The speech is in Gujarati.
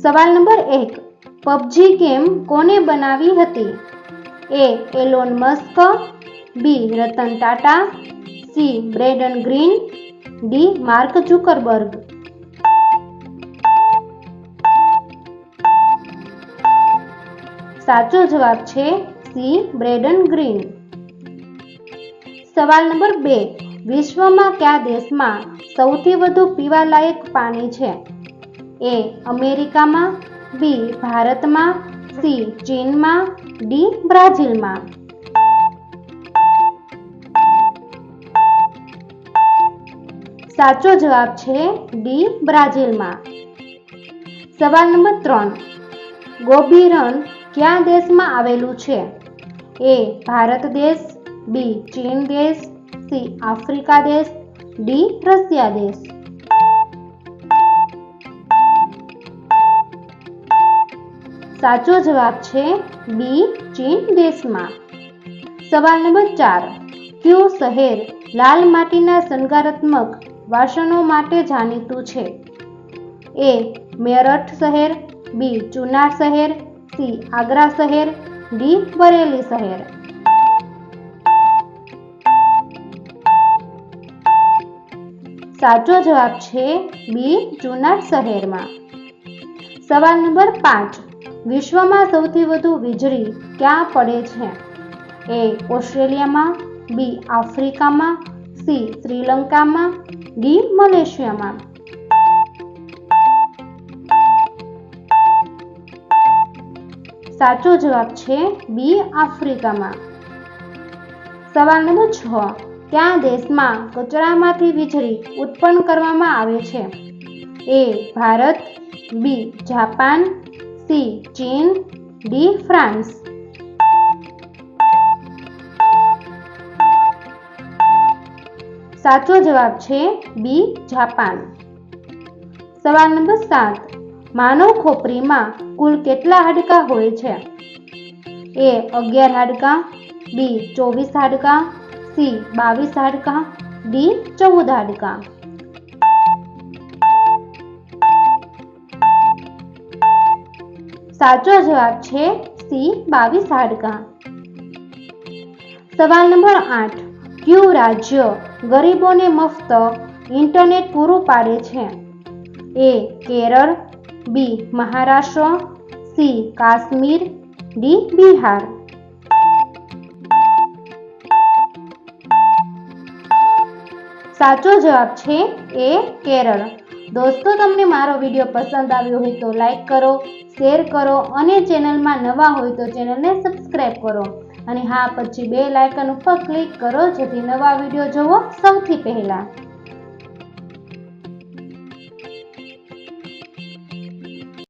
સવાલ નંબર 1. પબજી ગેમ કોને બનાવી હતી? A. Elon Musk, B. Ratan Tata, C. Brendan Greene, D. Mark Zuckerberg. સાચો જવાબ છે સી. Brendan Greene. સવાલ નંબર 2. વિશ્વમાં કયા દેશમાં સૌથી વધુ પીવાલાયક પાણી છે? એ. અમેરિકામાં, બી. ભારતમાં, સી. ચીનમાં, ડી. બ્રાઝિલમાં. સાચો જવાબ છે ડી. બ્રાઝિલમાં. સવાલ નંબર 3. ગોબી રણ કયા દેશમાં આવેલું છે? એ. ભારત દેશ, બી. ચીન દેશ, સી. આફ્રિકા દેશ, ડી. રશિયા દેશ. સાચો જવાબ છે બી. ચીન દેશમાં. સવાલ નંબર 4. કયું શહેર લાલ માટીના શણગારાત્મક વાસણો માટે જાણીતું છે? એ. મેરઠ શહેર, બી. ચુનાર શહેર, સી. આગ્રા શહેર, ડી. બરેલી શહેર. સાચો જવાબ છે બી. ચુનાર શહેરમાં. સવાલ નંબર 5. વિશ્વમાં સૌથી વધુ વીજળી ક્યાં પડે છે? એ. ઓસ્ટ્રેલિયામાં, બી. આફ્રિકામાં, સી. શ્રીલંકામાં, ડી. મલેશિયામાં. સાચો જવાબ છે બી. આફ્રિકામાં. સવાલ નંબર 6. કયા દેશમાં કચરામાંથી વીજળી ઉત્પન્ન કરવામાં આવે છે? A. Bharat, B. Japan, C. ચીન, ડી. ફ્રાન્સ. સાચો જવાબ છે બી. જાપાન. સવાલ નંબર 7. માનવ ખોપરીમાં કુલ કેટલા હાડકાં હોય છે? એ. 11 હાડકાં, બી. 24 હાડકાં, સી. 22 હાડકાં, ડી. 14 હાડકાં. સાચો જવાબ છે સી. 22 હાડકાં. સવાલ નંબર 8. કયું રાજ્ય ગરીબોને મફત ઇન્ટરનેટ પૂરું પાડે છે? એ. કેરળ, બી. મહારાષ્ટ્ર, સી. કાશ્મીર, ડી. બિહાર. સાચો જવાબ છે એ. કેરળ. દોસ્તો, તમને મારો વિડીયો પસંદ આવ્યો હોય તો લાઈક કરો, શેર કરો અને ચેનલમાં નવા હોય તો ચેનલને સબસ્ક્રાઈબ કરો. અને હા, પછી બેલ આઇકન ઉપર ક્લિક કરો જેથી નવા વિડીયો જોવો સૌથી પહેલા.